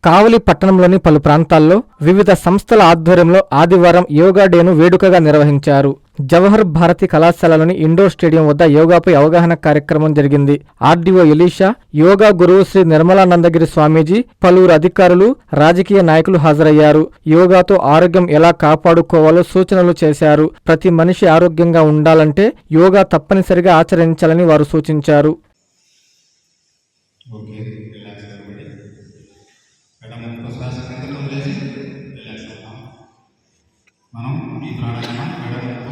కావలి పట్టణంలోని పలు ప్రాంతాల్లో వివిధ సంస్థల ఆధ్వర్యంలో ఆదివారం యోగా డేను వేడుకగా నిర్వహించారు. జవహర్ భారతి కళాశాలలోని ఇండోర్ స్టేడియం వద్ద యోగాపై అవగాహన కార్యక్రమం జరిగింది. ఆర్డీఓ ఎలీషా, యోగా గురువు శ్రీ నిర్మలానందగిరి స్వామీజీ, పలువురు అధికారులు, రాజకీయ నాయకులు హాజరయ్యారు. యోగాతో ఆరోగ్యం ఎలా కాపాడుకోవాలో సూచనలు చేశారు. ప్రతి మనిషి ఆరోగ్యంగా ఉండాలంటే యోగా తప్పనిసరిగా ఆచరించాలని వారు సూచించారు. మనం ఈ ప్రాణాయామం ఎడమతో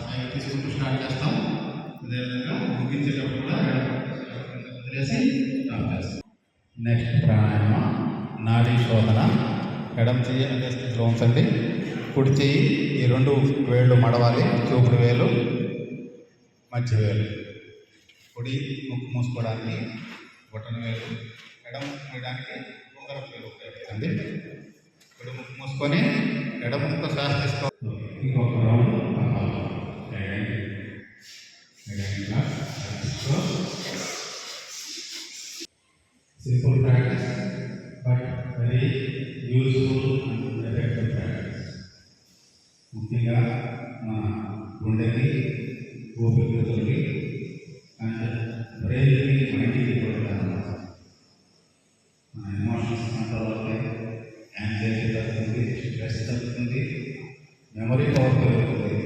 పైకి తీసుకుంటూ స్టార్ట్ చేస్తాం. అదేవిధంగా ముగించేటప్పుడు కూడా వదిలేసి స్టార్ట్ చేస్తాం. నెక్స్ట్ ప్రాణాయామం నాడీ శోధన. ఎడమ చెయ్యి అదే స్థితిలో ఉంచండి. కుడి చెయ్యి ఈ రెండు వేళ్ళు మడవాలి. చూపుడు వేలు, మధ్య వేలు. కుడి ముక్కు మూసుకోవడానికి బొటన వేలు, ఎడమ మూయడానికి ఉంగరపు వేలు ఉపయోగించండి. కుడి ముక్కు మూసుకొని ఎడమతో శ్వాస తీసుకోవాలి. ఇంకొక round simple practice but very useful and effective practice. ముఖ్యంగా మన గుండెకి, ఊపిరితిత్తులకి అండ్ బ్రెయిన్కి, మైండ్కి కూడా మన ఎమోషన్స్ కంట్రోల్ అవుతాయి. యాంగ్జైటీ తగ్గుతుంది, స్ట్రెస్ తగ్గుతుంది, మెమరీ పవర్ పెరుగుతుంది,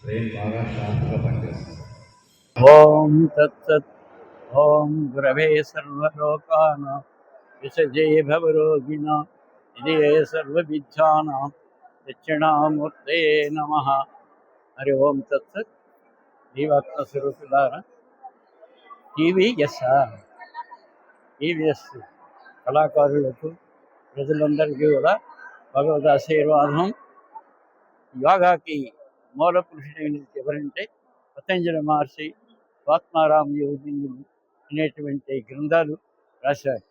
బ్రెయిన్ బాగా షార్ప్గా పనిచేస్తుంది. ఓం తత్సత్. ఓం గురవే సర్వలోకానాం విసజే భవరోగిణాం నిధయే సర్వవిద్యానాం దక్షిణామూర్తయే నమః. హరి ఓం తత్సత్. జీవాత్మస్వరూపులారా, టీవీఎస్ కళాకారులకు, ప్రజలందరికీ కూడా భగవద్ ఆశీర్వాదం. యోగాకి మూల పురుషుడైన ఎవరంటే పతంజలి మహర్షి స్వాత్మారామ యోగిందులు అనేటువంటి గ్రంథాలు రాశారు.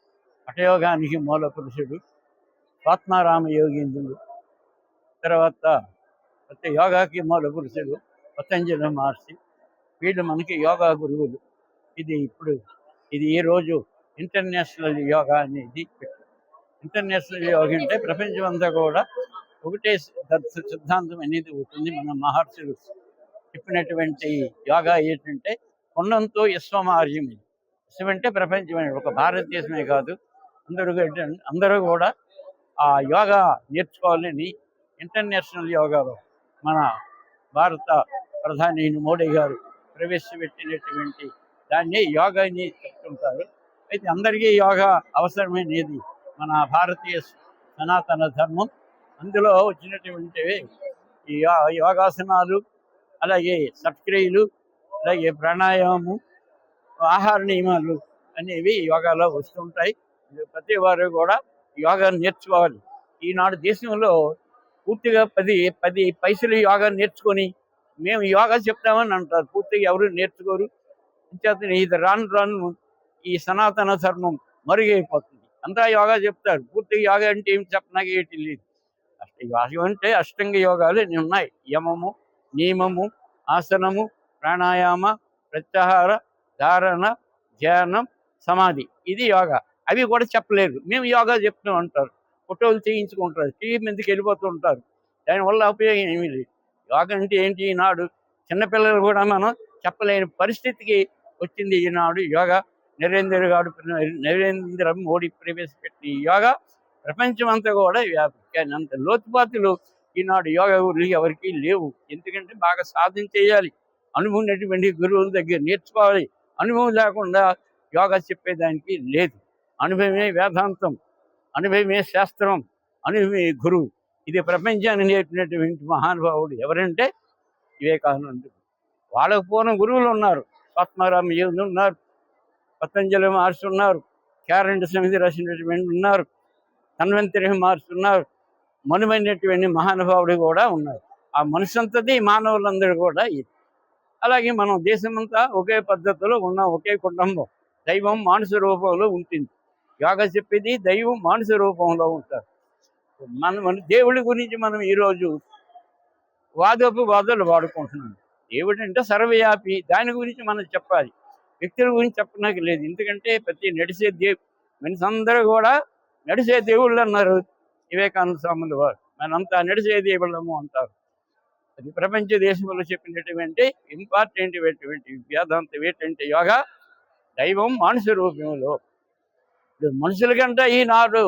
హఠయోగానికి మూల పురుషుడు స్వాత్మారామ యోగేంద్రులు. తర్వాత యోగాకి మూల పురుషుడు పతంజలి మహర్షి. వీళ్ళు మనకి యోగా గురువులు. ఇది ఈరోజు ఇంటర్నేషనల్ యోగా అనేది పెట్టారు. ఇంటర్నేషనల్ యోగా అంటే ప్రపంచం అంతా కూడా ఒకటే సిద్ధాంతం అనేది ఉంటుంది. మన మహర్షులు చెప్పినటువంటి యోగా ఏంటంటే కొండంతో విశ్వమార్యం. విశ్వం అంటే ప్రపంచమే, ఒక భారతదేశమే కాదు, అందరూ కూడా ఆ యోగా నేర్చుకోవాలని ఇంటర్నేషనల్ యోగాలో మన భారత ప్రధాని మోడీ గారు ప్రవేశపెట్టినటువంటి దాన్ని యోగాని చెప్తుంటారు. అయితే అందరికీ యోగా అవసరమైనది మన భారతీయ సనాతన ధర్మం. అందులో వచ్చినటువంటివి ఈ యోగాసనాలు, అలాగే సత్క్రియలు, అలాగే ప్రాణాయామం, ఆహార నియమాలు అనేవి యోగాలో వస్తుంటాయి. ప్రతి వారు కూడా యోగా నేర్చుకోవాలి. ఈనాడు దేశంలో పూర్తిగా 10 పైసలు యోగా నేర్చుకొని మేము యోగా చెప్తామని అంటారు. పూర్తిగా ఎవరు నేర్చుకోరు. ఇది రాను ఈ సనాతన ధర్మం మరుగైపోతుంది. అంతా యోగా చెప్తారు. పూర్తిగా యోగా అంటే ఏమి చెప్పనాక ఏంటి లేదు. యోగం అంటే అష్టాంగ యోగాలు ఉన్నాయి. యమము, నియమము, ఆసనము, ప్రాణాయామ, ప్రత్యాహార, ధారణ, ధ్యానం, సమాధి. ఇది యోగా. అవి కూడా చెప్పలేరు. మేము యోగా చెప్తాం అంటారు. ఫోటోలు చేయించుకుంటారు, టీవీ మీదకి వెళ్ళిపోతూ ఉంటారు. దానివల్ల ఉపయోగం ఏమీ లేదు. యోగా అంటే ఏంటి? ఈనాడు చిన్నపిల్లలు కూడా మనం చెప్పలేని పరిస్థితికి వచ్చింది ఈనాడు యోగా. నరేంద్ర మోడీ ప్రవేశపెట్టిన యోగా ప్రపంచం అంతా కూడా వ్యాపించాలి. అంత లోతుపాతులు ఈనాడు యోగా గురువులు ఎవరికి లేవు. ఎందుకంటే బాగా సాధన చేయాలి, అనుభవం ఉన్నటువంటి గురువుల దగ్గర నేర్చుకోవాలి. అనుభవం లేకుండా యోగా చెప్పేదానికి లేదు. అనుభవమే వేదాంతం, అనుభవమే శాస్త్రం, అనుభవమే గురువు. ఇది ప్రపంచాన్ని నేర్పినటువంటి మహానుభావుడు ఎవరంటే వివేకానందుడు. వాళ్ళకు పూర్వం గురువులు ఉన్నారు. స్వాత్మారామ యోగి ఉన్నారు, పతంజలి మహర్షి ఉన్నారు, క్యారెంట్ సమితి రాసినటువంటి ఉన్నారు, ధన్వంతరి మహర్షి ఉన్నారు, మనుమైనటువంటి మహానుభావుడు కూడా ఉన్నారు. ఆ మనుషంతది మానవులందరూ కూడా ఇది. అలాగే మనం దేశమంతా ఒకే పద్ధతిలో ఉన్న ఒకే కుటుంబం. దైవం మానస రూపంలో ఉంటుంది. యోగా చెప్పేది దైవం మానస రూపంలో ఉంటారు. మన దేవుడి గురించి మనం ఈరోజు వాదాలు వాడుకుంటున్నాం. దేవుడు అంటే సర్వవ్యాపి, దాని గురించి మనం చెప్పాలి. వ్యక్తుల గురించి చెప్పడానికి లేదు. ఎందుకంటే ప్రతి నడిచే మనిషి అందరూ కూడా నడిచే దేవుళ్ళు అన్నారు వివేకానంద స్వాముల వారు. మనంతా నడిచే దేవుళ్ళము అంటారు. అది ప్రపంచ దేశంలో చెప్పినటువంటి ఇంపార్టెంట్ వేదాంతం ఏంటంటే యోగా దైవం మానస రూపంలో. మనుషుల కంటే ఈనాడు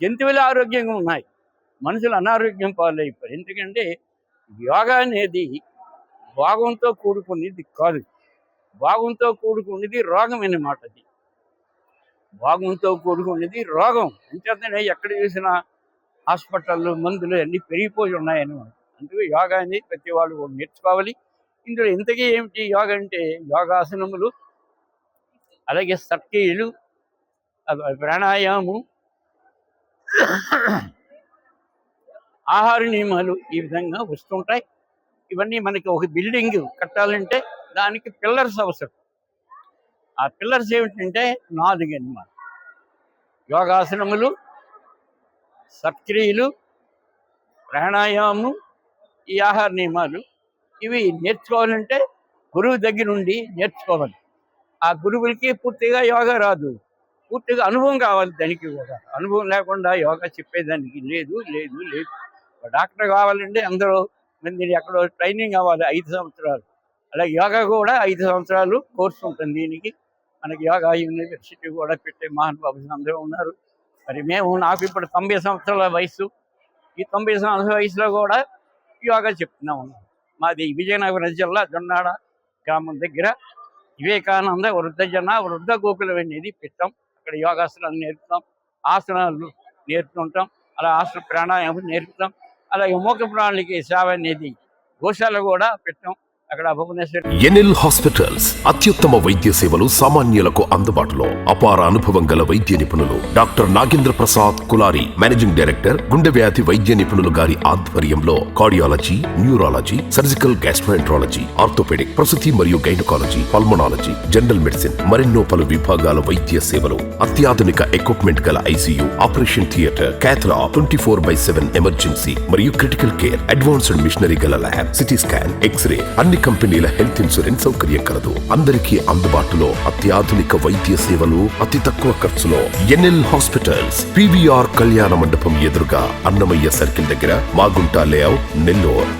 జంతువులు ఆరోగ్యంగా ఉన్నాయి, మనుషులు అనారోగ్యం పాలైపోయారు. ఎందుకంటే యోగా అనేది భాగంతో కూడుకునేది కాదు, భాగంతో కూడుకునేది రోగం అన్నమాట. అది భాగంతో కూడుకునేది రోగం. అంచేతనే ఎక్కడ చూసినా హాస్పిటళ్ళు మందులు అన్నీ పెరిగిపోయి ఉన్నాయన్నమాట. అందుకే యోగా అనేది ప్రతి వాళ్ళు కూడా నేర్చుకోవాలి. ఇందులో ఇంతకీ ఏమిటి యోగా అంటే యోగాసనములు, అలాగే సక్రియలు, ప్రాణాయామం, ఆహార నియమాలు ఈ విధంగా వస్తుంటాయి. ఇవన్నీ మనకి ఒక బిల్డింగ్ కట్టాలంటే దానికి పిల్లర్స్ అవసరం. ఆ పిల్లర్స్ ఏమిటంటే 4 అన్నమాట. యోగాసనములు, సక్రియలు, ప్రాణాయామం, ఈ ఆహార నియమాలు. ఇవి నేర్చుకోవాలంటే గురువు దగ్గర నుండి నేర్చుకోవాలి. ఆ గురువులకి పూర్తిగా యోగా రాదు, పూర్తిగా అనుభవం కావాలి. దానికి కూడా అనుభవం లేకుండా యోగా చెప్పేదానికి లేదు. డాక్టర్ కావాలంటే అందరూ మంది ఎక్కడో ట్రైనింగ్ అవ్వాలి 5 సంవత్సరాలు. అలాగే యోగా కూడా 5 సంవత్సరాలు కోర్సు ఉంటుంది. దీనికి మనకి యోగా యూనివర్సిటీ కూడా పెట్టే మహానుభావులు అందరూ ఉన్నారు. మరి నాకు ఇప్పుడు 90 సంవత్సరాల వయసు. ఈ 90 సంవత్సరాల వయసులో కూడా యోగా చెప్తున్నా ఉన్నాం. మాది విజయనగరం జిల్లా జొన్నాడ గ్రామం దగ్గర వివేకానంద వృద్ధ గోకులం అనేది పెట్టాం. అక్కడ యోగాసనాలు నేర్పుతాం, ఆసనాలు నేర్పుతుంటాం, అలా ఆసన ప్రాణాయామం నేర్పుతాం. అలాగే మూక ప్రాణులకి సేవ అనేది గోశాల కూడా పెట్టాం అక్కడ భువనేశ్వర్. ఎన్ఎల్ హాస్పిటల్స్ అత్యుత్తమ వైద్య సేవలు సామాన్యులకు అందుబాటులో. అపార అనుభవం గల వైద్య నిపుణులు doctor Nagendra Prasad Kulari, managing director, గుండె వ్యాధి వైద్య నిపుణులు గారి ఆధ్వర్యంలో cardiology, neurology, surgical gastroenterology, orthopaedic, ప్రసూతి మరియు గైనకాలజీ, పల్మనాలజీ, జనరల్ మెడిసిన్ మరెన్నో పలు విభాగాల వైద్య సేవలు. అత్యాధునిక ఎక్విప్మెంట్ గల ఐసీయూ, ఆపరేషన్ థియేటర్, క్యాథ్లా, 24/7 ఎమర్జెన్సీ మరియు క్రిటికల్ కేర్, అడ్వాన్స్డ్ మిషనరీ గల ల్యాబ్, సిటీ స్కాన్, ఎక్స్రే, అన్ని కంపెనీల హెల్త్ ఇన్సూరెన్స్ సౌకర్యం కలదు. అందరికీ అందుబాటులో అత్యాధునిక వైద్య సేవలు అతి తక్కువ ఖర్చులో. ఎన్ఎల్ హాస్పిటల్స్, పివిఆర్ కళ్యాణ మండపం ఎదురుగా, అన్నమయ్య సర్కిల్ దగ్గర, మాగుంట లేఅవుట్, నెల్లూరు.